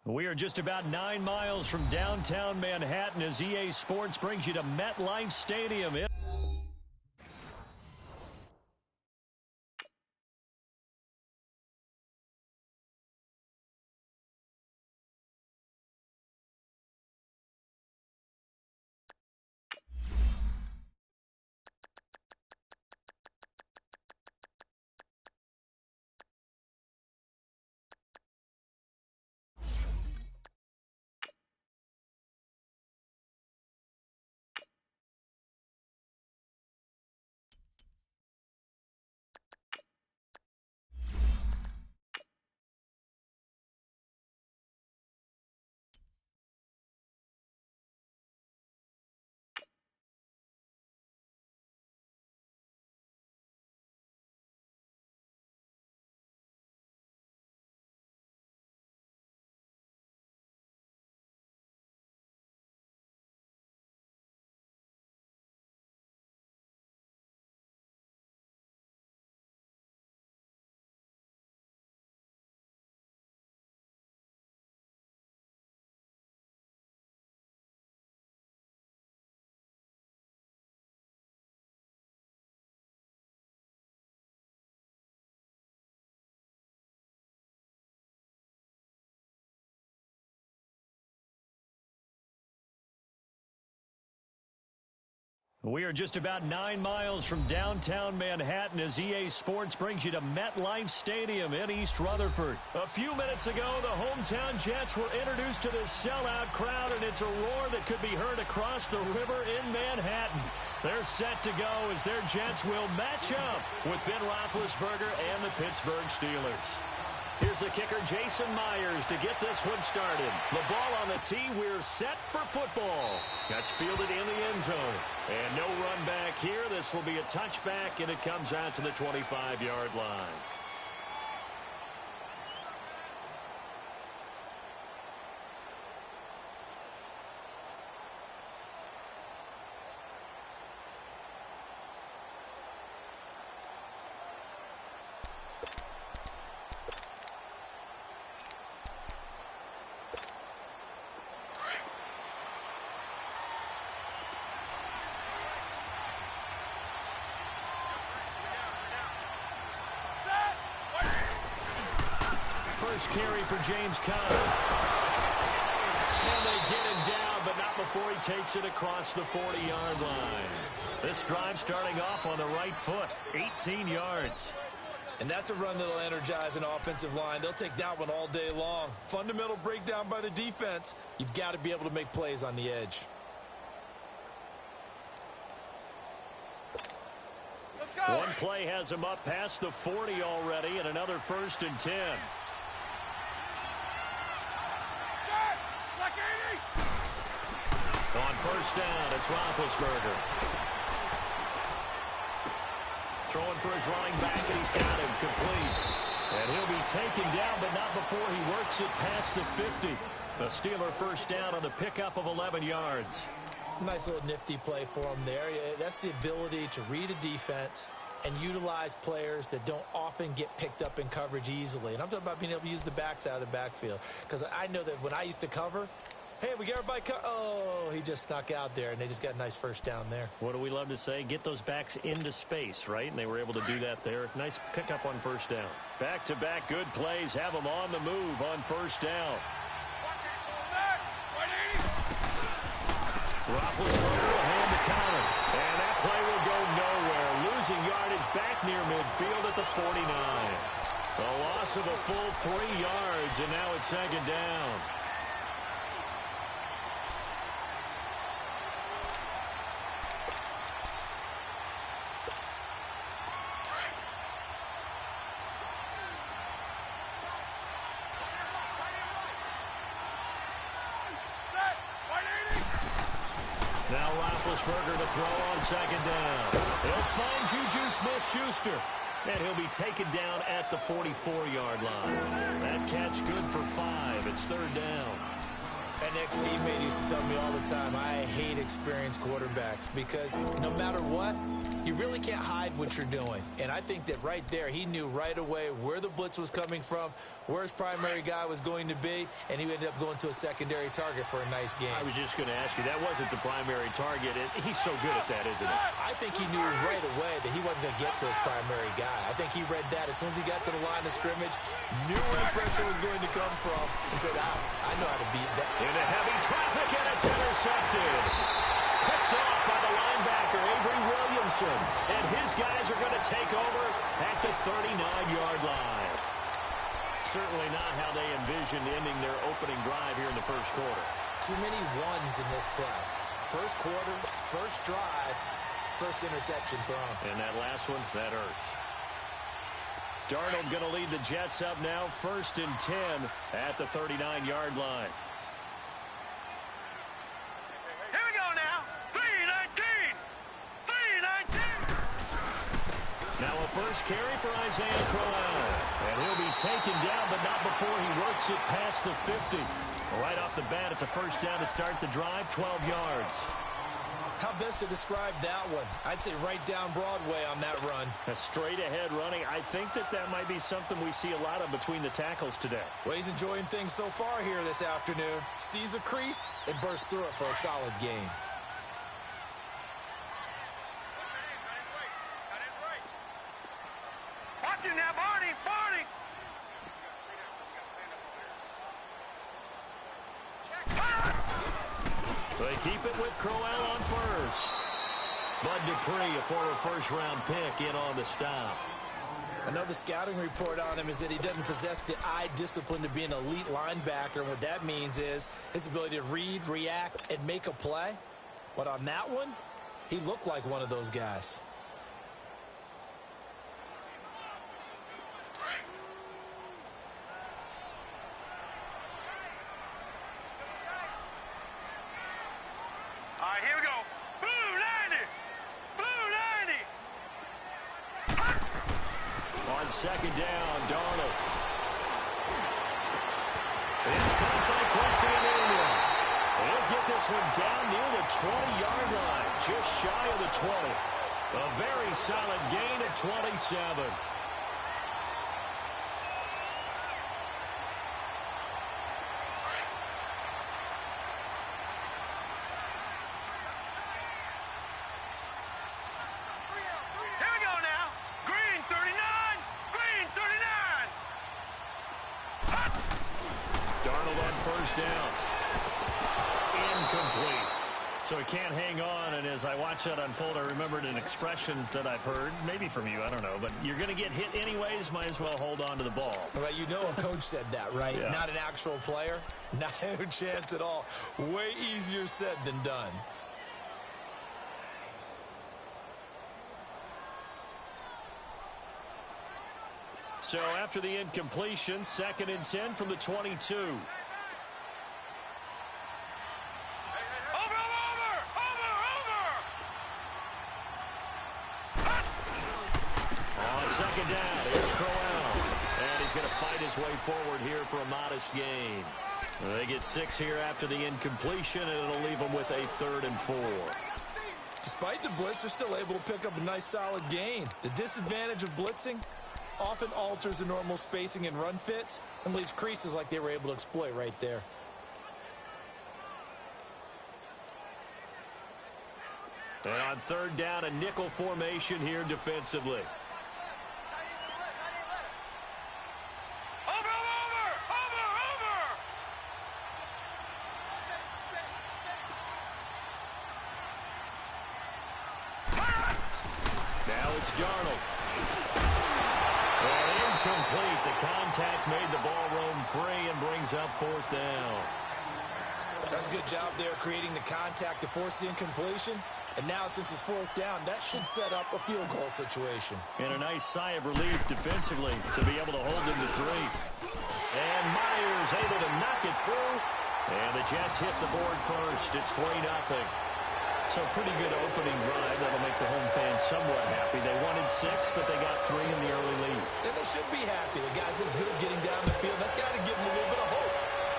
We are just about 9 miles from downtown Manhattan as EA Sports brings you to MetLife Stadium. We are just about 9 miles from downtown Manhattan as EA Sports brings you to MetLife Stadium in East Rutherford. A few minutes ago, the hometown Jets were introduced to this sellout crowd, and it's a roar that could be heard across the river in Manhattan. They're set to go as their Jets will match up with Ben Roethlisberger and the Pittsburgh Steelers. Here's the kicker, Jason Myers, to get this one started. The ball on the tee. We're set for football. That's fielded in the end zone. And no run back here. This will be a touchback, and it comes out to the 25-yard line. First carry for James Conner. And they get him down, but not before he takes it across the 40-yard line. This drive starting off on the right foot, 18 yards. And that's a run that'll energize an offensive line. They'll take that one all day long. Fundamental breakdown by the defense. You've got to be able to make plays on the edge. One play has him up past the 40 already, and another 1st and 10. On first down, it's Roethlisberger. Throwing for his running back, and he's got him complete. And he'll be taken down, but not before he works it past the 50. The Steeler first down on the pickup of 11 yards. Nice little nifty play for him there. That's the ability to read a defense and utilize players that don't often get picked up in coverage easily. And I'm talking about being able to use the backs out of the backfield. Because I know that when I used to cover, hey, we got everybody oh, he just snuck out there, and they just got a nice first down there. What do we love to say? Get those backs into space, right? And they were able to do that there. Nice pickup on first down. Back-to-back good plays have them on the move on first down. Roethlisberger will hand to Conner. And that play will go nowhere. Losing yardage back near midfield at the 49. So a loss of a full 3 yards, and now it's second down. Now Roethlisberger to throw on second down. He'll find Juju Smith-Schuster. And he'll be taken down at the 44-yard line. That catch good for 5. It's third down. And ex-teammate used to tell me all the time, I hate experienced quarterbacks because no matter what, you really can't hide what you're doing. And I think that right there, he knew right away where the blitz was coming from, where his primary guy was going to be, and he ended up going to a secondary target for a nice game. I was just going to ask you, that wasn't the primary target. He's so good at that, isn't he? I think he knew right away that he wasn't going to get to his primary guy. I think he read that as soon as he got to the line of scrimmage, knew where the pressure was going to come from, and said, I know how to beat that. Into heavy traffic, and it's intercepted. Picked off by the linebacker, Avery Williamson. And his guys are going to take over at the 39-yard line. Certainly not how they envisioned ending their opening drive here in the first quarter. Too many ones in this play. First quarter, first drive, first interception thrown. And that last one, that hurts. Darnold going to lead the Jets up now, 1st and 10 at the 39-yard line. Here we go now. 3-19. 3-19. Now a first carry for Isaiah Crowell. And he'll be taken down, but not before he works it past the 50. Right off the bat, it's a first down to start the drive, 12 yards. How best to describe that one? I'd say right down Broadway on that run. A straight-ahead running. I think that might be something we see a lot of between the tackles today. Well, he's enjoying things so far here this afternoon. Sees a crease and bursts through it for a solid gain. Watch him now, Barney. Barney. They keep it with Crowell on first. Bud Dupree, a former first-round pick, in on the stop. Another scouting report on him is that he doesn't possess the eye discipline to be an elite linebacker. And what that means is his ability to read, react, and make a play. But on that one, he looked like one of those guys. All right, here we go. Blue 90. Blue 90. On second down, Darnold. It's caught by Quincy Enunwa. He'll get this one down near the 20-yard line, just shy of the 20. A very solid gain of 27. Here we go now. Green 39. Green 39. Darnold on first down. Incomplete. So he can't hang on, and as I watch that unfold, I remembered an expression that I've heard, maybe from you, I don't know, but you're going to get hit anyways, might as well hold on to the ball. Well, you know a coach said that, right? Yeah. Not an actual player. Not a chance at all. Way easier said than done. So after the incompletion, 2nd and 10 from the 22. On second down, here's Crowell. And he's going to fight his way forward here for a modest gain. They get 6 here after the incompletion, and it'll leave them with a 3rd and 4. Despite the blitz, they're still able to pick up a nice solid gain. The disadvantage of blitzing often alters the normal spacing and run fits and leaves creases like they were able to exploit right there. And on 3rd down, a nickel formation here defensively. Now it's Darnold. And incomplete. The contact made the ball roam free and brings up 4th down. That's a good job there creating the contact to force the incompletion. And now, since it's 4th down, that should set up a field goal situation. And a nice sigh of relief defensively to be able to hold him to 3. And Myers able to knock it through. And the Jets hit the board first. It's 3-0. So pretty good opening drive. That'll make the home fans somewhat happy. They wanted 6, but they got 3 in the early lead. And they should be happy. The guys look good getting down the field. That's got to give them a little bit of hope.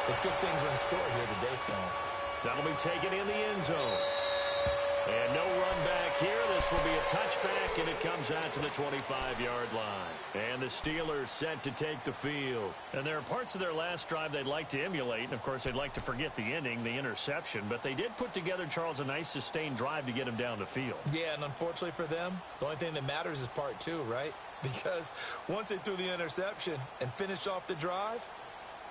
that good things are in store here today for him. That'll be taken in the end zone. And no run back here. This will be a touchback, and it comes out to the 25-yard line. And the Steelers set to take the field. And there are parts of their last drive they'd like to emulate. And, of course, they'd like to forget the ending, the interception. But they did put together, Charles, a nice sustained drive to get him down the field. Yeah, and unfortunately for them, the only thing that matters is part two, right? Because once they threw the interception and finished off the drive,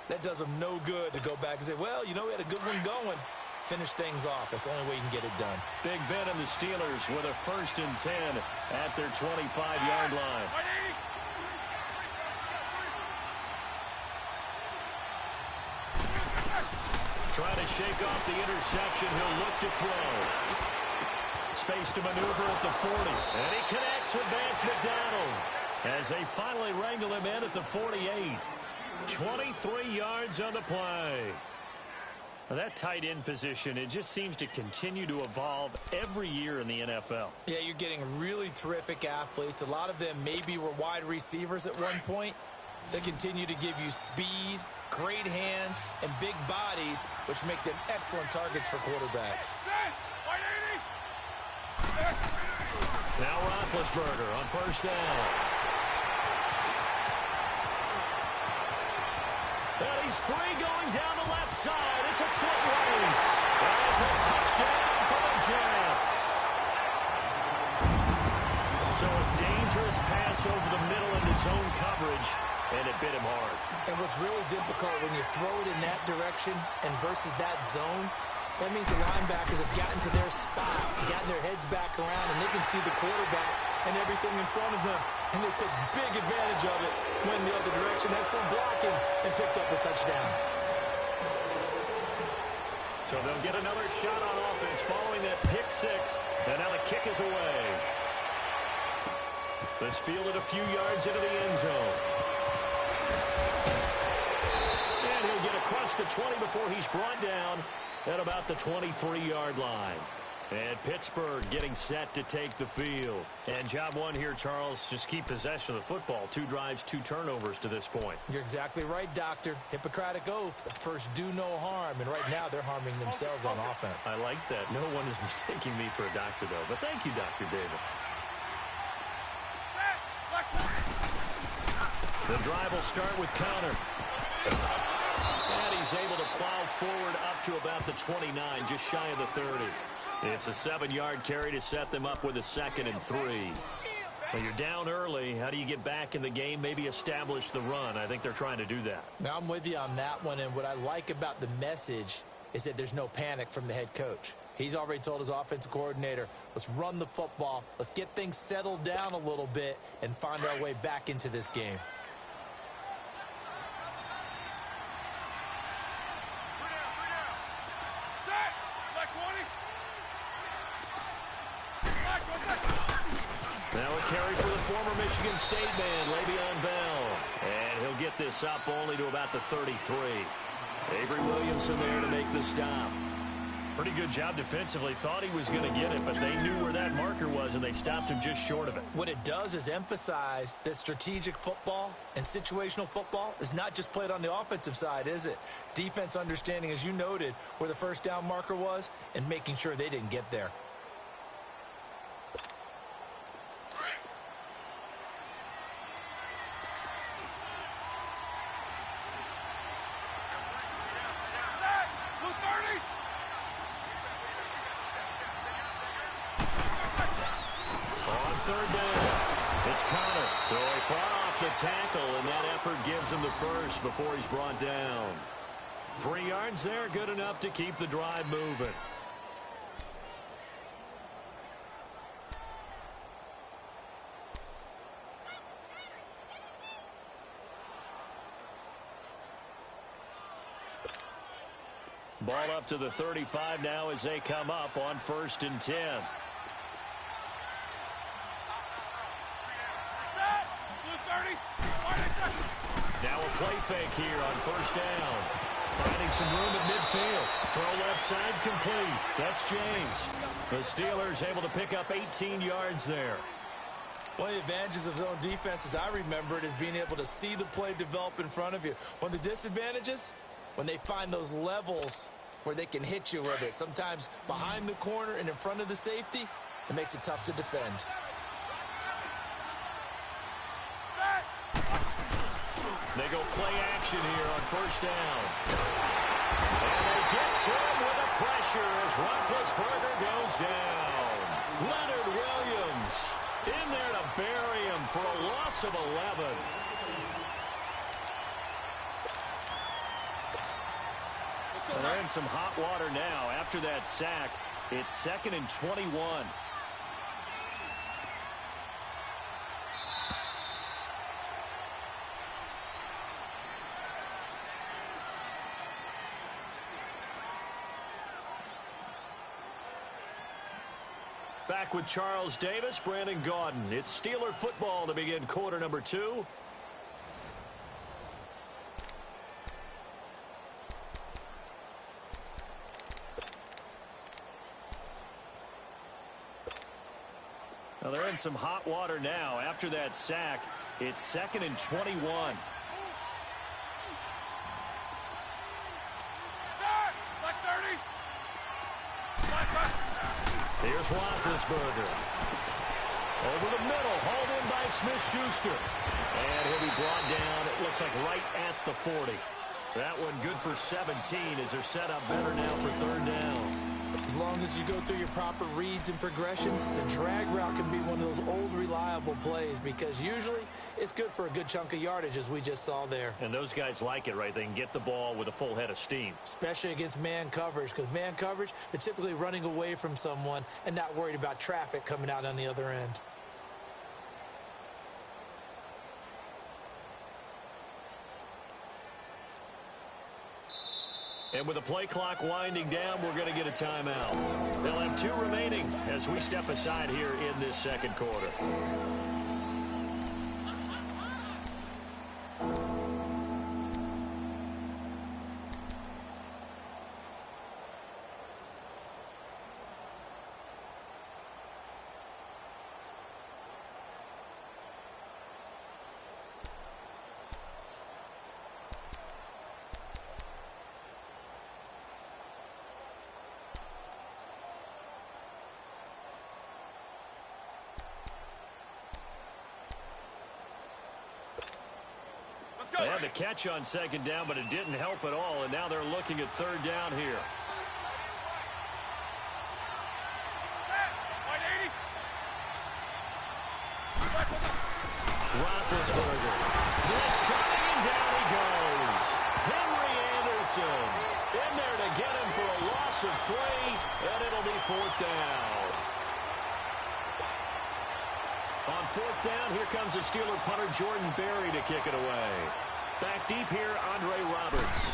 that does them no good to go back and say, well, you know, we had a good one going. Finish things off. That's the only way you can get it done. Big Ben and the Steelers with a 1st and 10 at their 25-yard line. Trying to shake off the interception. He'll look to throw. Space to maneuver at the 40. And he connects with Vance McDonald as they finally wrangle him in at the 48. 23 yards on the play. Now that tight end position, it just seems to continue to evolve every year in the NFL. Yeah, you're getting really terrific athletes. A lot of them maybe were wide receivers at one point. They continue to give you speed, great hands, and big bodies, which make them excellent targets for quarterbacks. Now Roethlisberger on 1st down. And he's free going down the left side. It's a foot race. And it's a touchdown for the Jets. So a dangerous pass over the middle into zone coverage, and it bit him hard. And what's really difficult when you throw it in that direction and versus that zone, that means the linebackers have gotten to their spot, gotten their heads back around, and they can see the quarterback and everything in front of them. And they took big advantage of it, went the other direction, had some blocking, and picked up a touchdown. So they'll get another shot on offense following that pick six. And now the kick is away. This fielded a few yards into the end zone. And he'll get across the 20 before he's brought down at about the 23-yard line. And Pittsburgh getting set to take the field. And job one here, Charles, just keep possession of the football. 2 drives, 2 turnovers to this point. You're exactly right, Doctor. Hippocratic oath. First, do no harm. And right now, they're harming themselves on offense. I like that. No one is mistaking me for a doctor, though. But thank you, Dr. Davis. The drive will start with Connor. And he's able to plow forward up to about the 29, just shy of the 30. It's a 7-yard carry to set them up with a 2nd and 3. Well, you're down early. How do you get back in the game? Maybe establish the run. I think they're trying to do that. Now, I'm with you on that one, and what I like about the message is that there's no panic from the head coach. He's already told his offensive coordinator, let's run the football, let's get things settled down a little bit, and find our way back into this game. Now a carry for the former Michigan State man, Le'Veon Bell. And he'll get this up only to about the 33. Avery Williamson there to make the stop. Pretty good job defensively. Thought he was going to get it, but they knew where that marker was, and they stopped him just short of it. What it does is emphasize that strategic football and situational football is not just played on the offensive side, is it? Defense understanding, as you noted, where the first down marker was and making sure they didn't get there. Tackle, and that effort gives him the first before he's brought down. 3 yards there, good enough to keep the drive moving. Ball up to the 35 now as they come up on 1st and 10. Now a play fake here on 1st down. Finding some room at midfield. Throw left side complete. That's James. The Steelers able to pick up 18 yards there. One of the advantages of zone defense, as I remember it, is being able to see the play develop in front of you. One of the disadvantages, when they find those levels where they can hit you with it. Sometimes behind the corner and in front of the safety, it makes it tough to defend. They go play action here on first down. And they get to him with the pressure as Roethlisberger goes down. Leonard Williams in there to bury him for a loss of 11. And they're in some hot water now. After that sack, it's 2nd and 21. Back with Charles Davis, Brandon Gaudin. It's Steeler football to begin quarter number 2. Well, they're in some hot water now. After that sack, it's 2nd and 21. Here's Roethlisberger. Over the middle, hauled in by Smith-Schuster. And he'll be brought down, it looks like right at the 40. That one good for 17 as they're set up better now for 3rd down. As long as you go through your proper reads and progressions, the drag route can be one of those old reliable plays because usually it's good for a good chunk of yardage as we just saw there. And those guys like it, right? They can get the ball with a full head of steam. Especially against man coverage, because man coverage, they're typically running away from someone and not worried about traffic coming out on the other end. And with the play clock winding down, we're going to get a timeout. They'll have 2 remaining as we step aside here in this 2nd quarter. They had the catch on 2nd down, but it didn't help at all, and now they're looking at 3rd down here. Roethlisberger. Blitz coming, and down he goes. Henry Anderson in there to get him for a loss of 3, and it'll be 4th down. On 4th down, here comes the Steeler punter Jordan Berry to kick it away. Back deep here, Andre Roberts.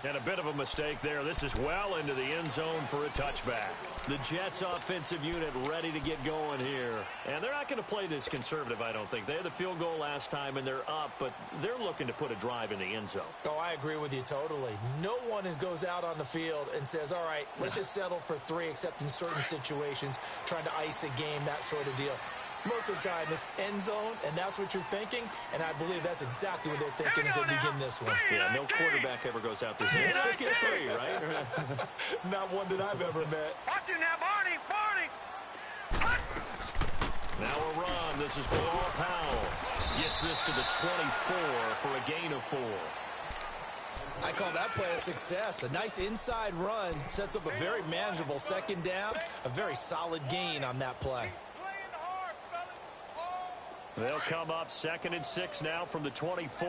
And a bit of a mistake there. This is well into the end zone for a touchback. The Jets offensive unit ready to get going here. And they're not going to play this conservative, I don't think. They had the field goal last time, and they're up, but they're looking to put a drive in the end zone. Oh, I agree with you totally. No one goes out on the field and says, all right, let's just settle for 3, except in certain situations, trying to ice a game, that sort of deal. Most of the time, it's end zone, and that's what you're thinking, and I believe that's exactly what they're thinking as they begin this one. Yeah, no quarterback ever goes out there saying, let's get 3, right? Not one that I've ever met. Watch it now, Barney! Now a run. This is Bilal Powell. Gets this to the 24 for a gain of 4. I call that play a success. A nice inside run sets up a very manageable 2nd down, a very solid gain on that play. They'll come up 2nd and 6 now from the 24.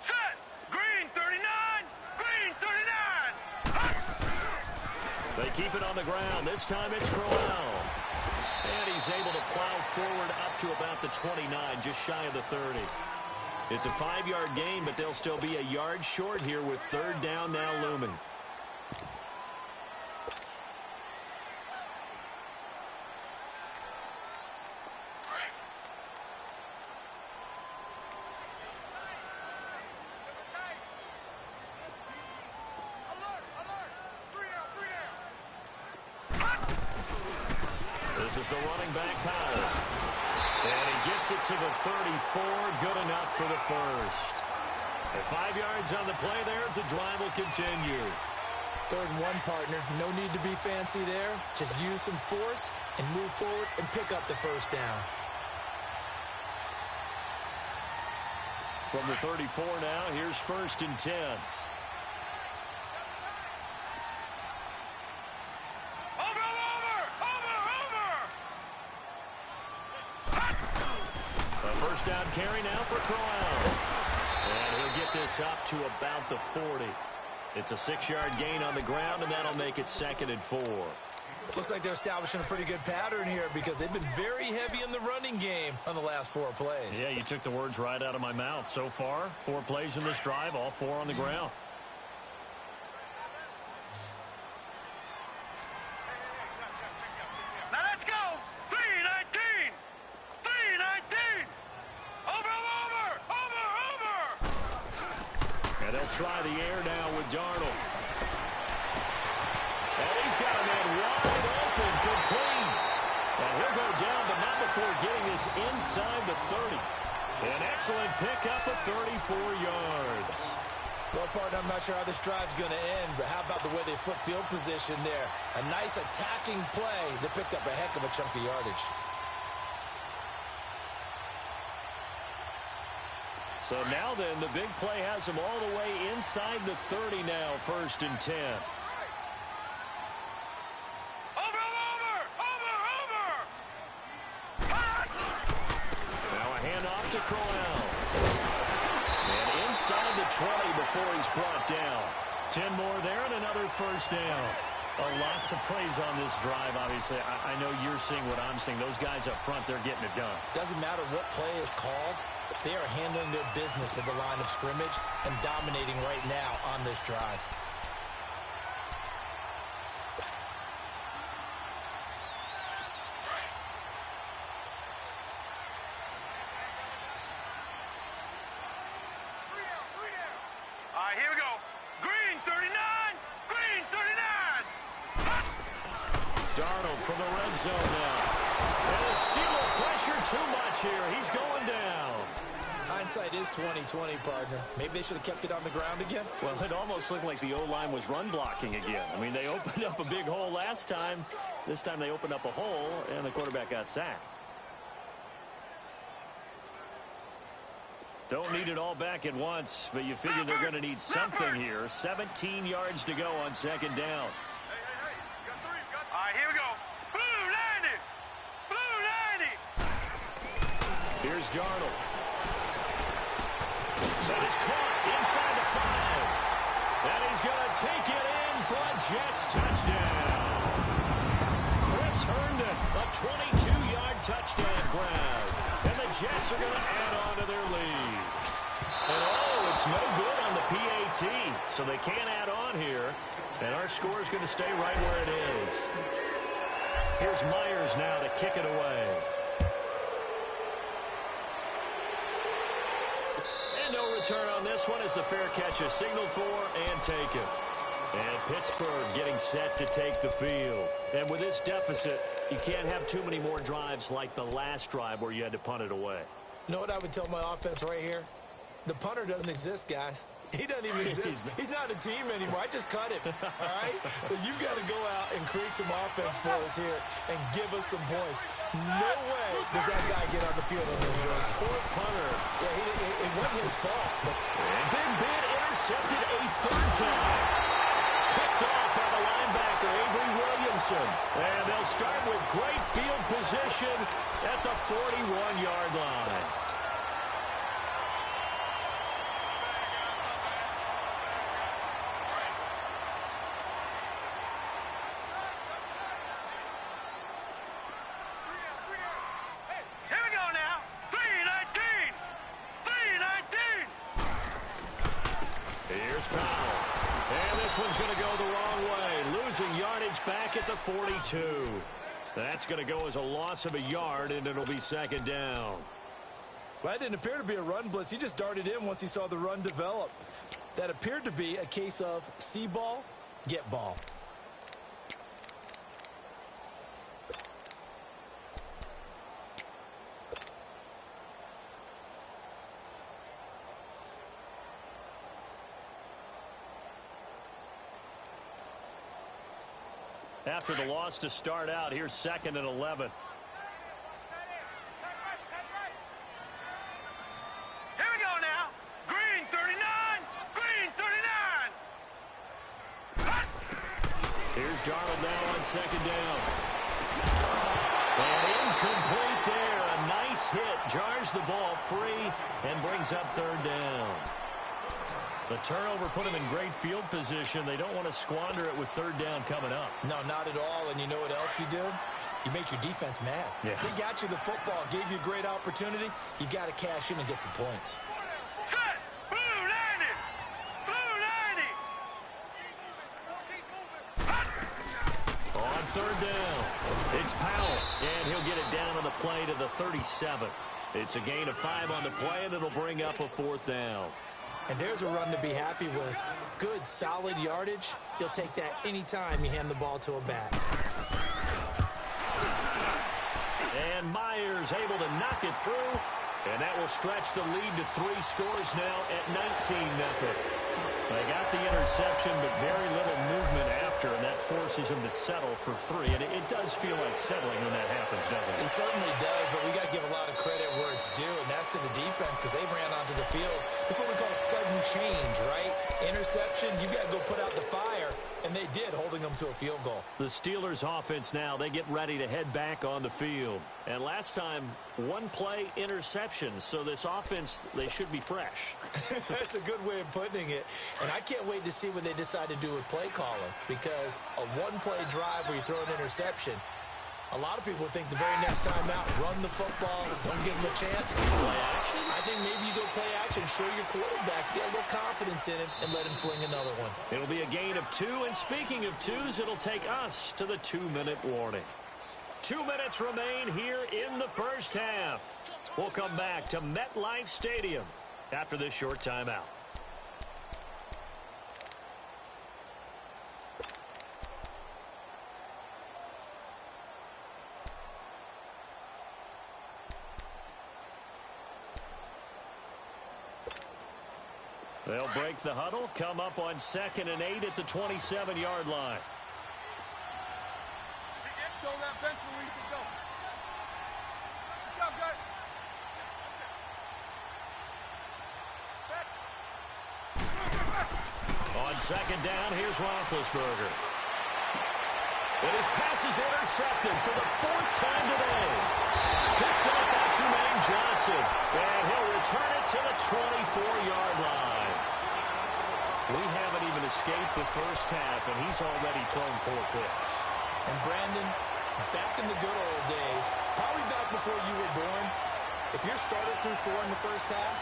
Set! Green 39! Green 39! They keep it on the ground. This time it's Crowell. And he's able to plow forward up to about the 29, just shy of the 30. It's a 5-yard gain, but they'll still be a yard short here with 3rd down now looming. as the running back powers. And he gets it to the 34. Good enough for the first. And 5 yards on the play there as the drive will continue. 3rd and 1, partner. No need to be fancy there. Just use some force and move forward and pick up the first down. From the 34 now, here's 1st and 10. A first down carry now for Crowell. And he'll get this up to about the 40. It's a 6-yard gain on the ground, and that'll make it 2nd and 4. Looks like they're establishing a pretty good pattern here because they've been very heavy in the running game on the last 4 plays. Yeah, you took the words right out of my mouth. So far, 4 plays in this drive, all 4 on the ground. Now let's go. 3-19. 3-19. Over. And they'll try the air now with Darnold. And he's got a man wide open, complete. And he'll go down, but not before getting this inside the 30. An excellent pickup of 34 yards. Well, partner, I'm not sure how this drive's going to end, but how about the way they flip field position there? A nice attacking play that picked up a heck of a chunk of yardage. So now then, the big play has him all the way inside the 30 now, 1st and 10. Now a handoff to Crowell. And inside the 20 before he's brought down. 10 more there and another first down. A lot to praise on this drive, obviously. I know you're seeing what I'm seeing. Those guys up front, they're getting it done. Doesn't matter what play is called. They are handling their business at the line of scrimmage and dominating right now on this drive. All right, here we go. Green 39. Green 39. Darnold from the red zone now. And the Steeler pressure too much here. He's going down. Hindsight is 20/20, partner. Maybe they should have kept it on the ground again. Well, it almost looked like the O-line was run blocking again. I mean, they opened up a big hole last time. This time they opened up a hole, and the quarterback got sacked. Don't need it all back at once, but you figure they're going to need something here. 17 yards to go on 2nd down. All right, here we go. Blue 90. Blue 90. Here's Darnold. That is caught inside the 5. And he's going to take it in for a Jets touchdown. Chris Herndon, a 22-yard touchdown grab. And the Jets are going to add on to their lead. And it's no good on the PAT. So they can't add on here. And our score is going to stay right where it is. Here's Myers now to kick it away. And no return on this one as the fair catch is signaled for and taken. And Pittsburgh getting set to take the field. And with this deficit, you can't have too many more drives like the last drive where you had to punt it away. You know what I would tell my offense right here? The punter doesn't exist, guys. He doesn't even exist. He's not a team anymore. I just cut him, all right? So you've got to go out and create some offense for us here and give us some points. No way does that guy get on the field on this drive. Poor punter. Yeah, it wasn't his fault. But Big Ben intercepted a 3rd time. Picked off by the linebacker, Avery Williamson. And they'll start with great field position at the 41-yard line. Here we go now. 3-19. 3-19. Here's Powell. And this one's going to go the wrong way. Losing yardage back at the 42. That's going to go as a loss of a yard, and it'll be 2nd down. well, that didn't appear to be a run blitz. He just darted in once he saw the run develop. That appeared to be a case of see ball, get ball. After the loss to start out, here's 2nd and 11. Here we go now. Green 39. Green 39. Here's Darnold now on 2nd down. And incomplete there. A nice hit. Jars the ball free and brings up 3rd down. The turnover put him in great field position. They don't want to squander it with 3rd down coming up. No, not at all. And you know what else you do? You make your defense mad. Yeah. They got you the football, gave you a great opportunity. You got to cash in and get some points. Set. Blue 90. Blue 90. On 3rd down, it's Powell, and he'll get it down on the play to the 37. It's a gain of 5 on the play, and it'll bring up a 4th down. And there's a run to be happy with. Good, solid yardage. He'll take that anytime you hand the ball to a back. And Myers able to knock it through, and that will stretch the lead to 3 scores now at 19-0. They got the interception, but very little movement after, and that forces him to settle for 3. And it does feel like settling when that happens, doesn't it? It certainly does, but we got to give a lot of credit where it's due, and that's to the defense because they ran onto the field. It's what we call sudden change, right? Interception, you got to go put out the fire, and they did, holding them to a field goal. The Steelers offense now, they get ready to head back on the field. And last time, 1 play interception, so this offense, they should be fresh. That's a good way of putting it. And I can't wait to see what they decide to do with play calling, because a 1-play drive where you throw an interception, a lot of people think the very next time out, run the football, don't give them a chance. Play action? I think maybe you go play action, show your quarterback, get a little confidence in him, and let him fling another one. It'll be a gain of 2, and speaking of 2s, it'll take us to the 2-minute warning. 2 minutes remain here in the first half. We'll come back to MetLife Stadium after this short timeout. They'll break the huddle, come up on 2nd and 8 at the 27-yard line. Show that bench where we should go. Let's go, guys. Set. On 2nd down, here's Roethlisberger. And his pass is intercepted for the 4th time today. Picked up by Jermaine Johnson. And he'll return it to the 24-yard line. We haven't even escaped the first half, and he's already thrown 4 picks. And Brandon, back in the good old days, probably back before you were born, if your starter threw 4 in the first half,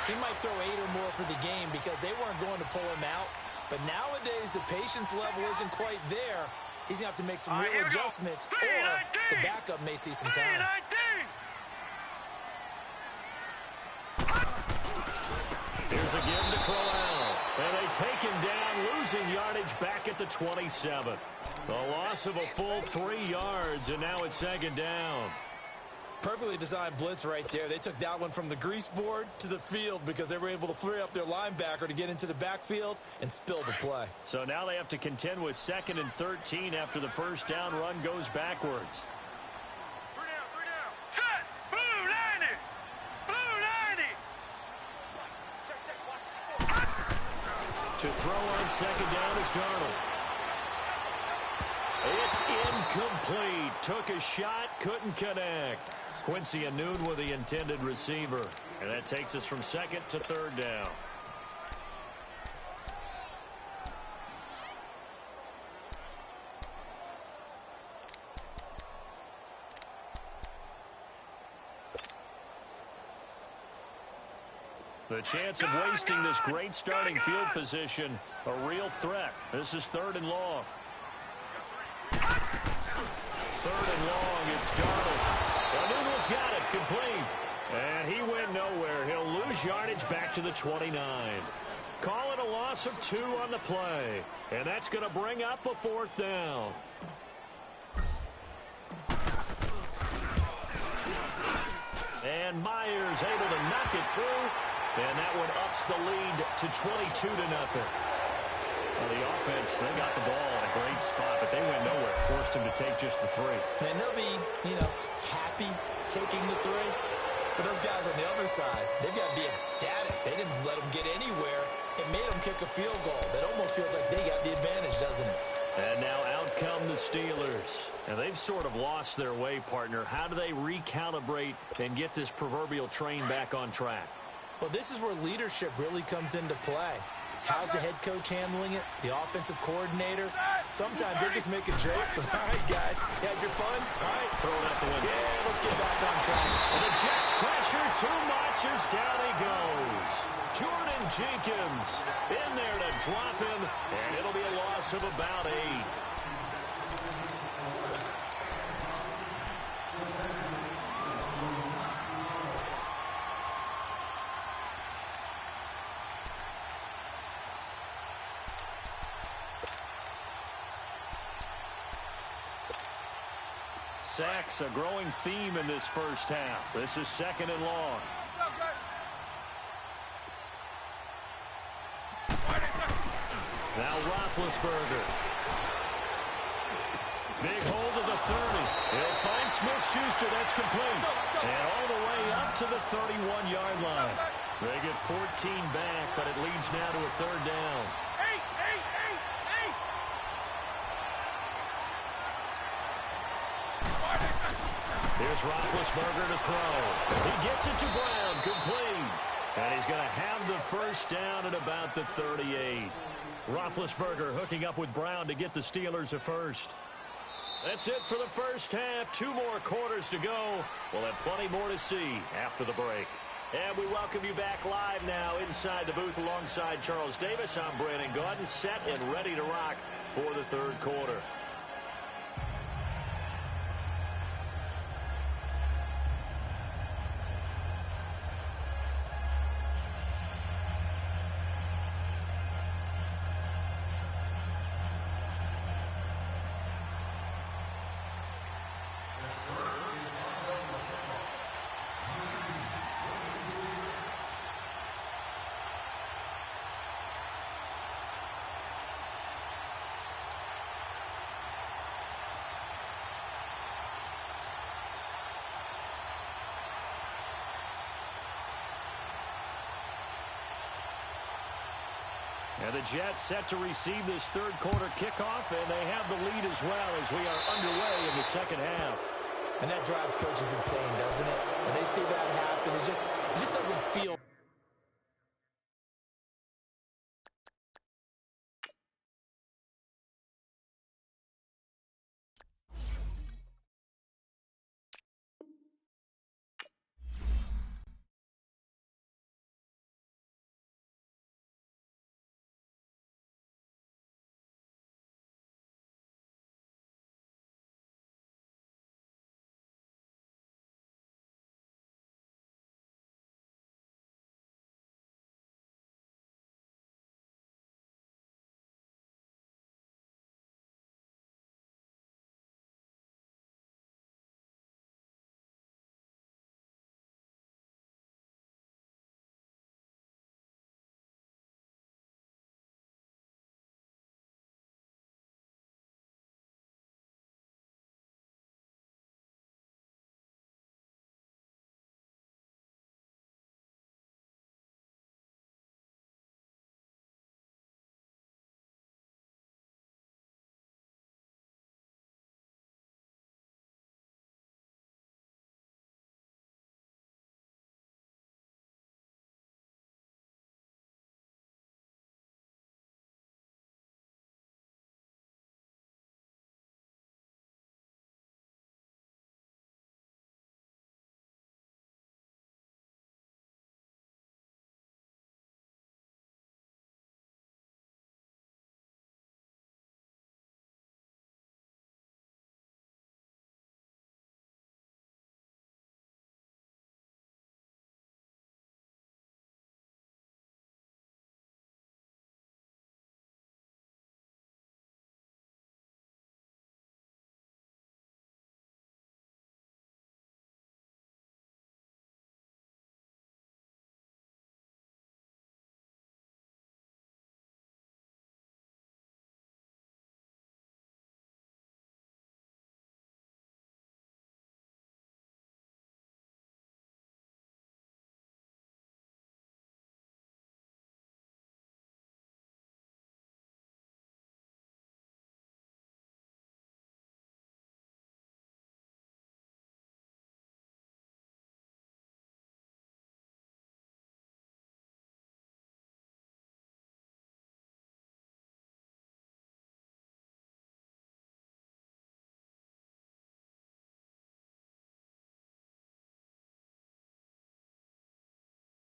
he might throw 8 or more for the game because they weren't going to pull him out. But nowadays, the patience level isn't quite there. He's going to have to make some real adjustments, or the backup may see some time. Here's a give to Crowell. And they take him down, losing yardage back at the 27. A loss of a full 3 yards, and now it's 2nd down. Perfectly designed blitz right there. They took that one from the grease board to the field because they were able to free up their linebacker to get into the backfield and spill the play. So now they have to contend with 2nd and 13 after the first down run goes backwards. 3 down. Set. Blue 90. Blue 90. Check. To throw on 2nd down is Darnold. It's incomplete. Took a shot, couldn't connect. Quincy Anoon with the intended receiver. And that takes us from 2nd to 3rd down. The chance of wasting this great starting field position, a real threat. This is 3rd and long. 3rd and long, it's Darnold. Anoon's got it, complete. And he went nowhere. He'll lose yardage back to the 29. Call it a loss of 2 on the play. And that's going to bring up a 4th down. And Myers able to knock it through. And that one ups the lead to 22-0. Well, the offense, they got the ball in a great spot, but they went nowhere. Forced him to take just the 3. And they'll be, happy taking the 3. But those guys on the other side, they've got to be ecstatic. They didn't let them get anywhere. It made them kick a field goal. That almost feels like they got the advantage, doesn't it? And now out come the Steelers. And they've sort of lost their way, partner. How do they recalibrate and get this proverbial train back on track? Well, this is where leadership really comes into play. How's the head coach handling it? The offensive coordinator? Sometimes they just make a joke. All right, guys, you had your fun? All right, throw it out the window. Yeah, let's get back on track. And the Jets pressure too much as down he goes. Jordan Jenkins in there to drop him, and it'll be a loss of about 8. Sacks, a growing theme in this first half. This is 2nd and long. Now Roethlisberger. Big hold of the 30. He'll find Smith-Schuster. That's complete. And all the way up to the 31-yard line. They get 14 back, but it leads now to a 3rd down. Here's Roethlisberger to throw. He gets it to Brown, complete. And he's going to have the first down at about the 38. Roethlisberger hooking up with Brown to get the Steelers a first. That's it for the first half. 2 more quarters to go. We'll have plenty more to see after the break. And we welcome you back live now inside the booth alongside Charles Davis. I'm Brandon Gaudin, set and ready to rock for the 3rd quarter. And the Jets set to receive this 3rd quarter kickoff, and they have the lead as well as we are underway in the 2nd half. And that drives coaches insane, doesn't it? When they see that happen, it just doesn't feel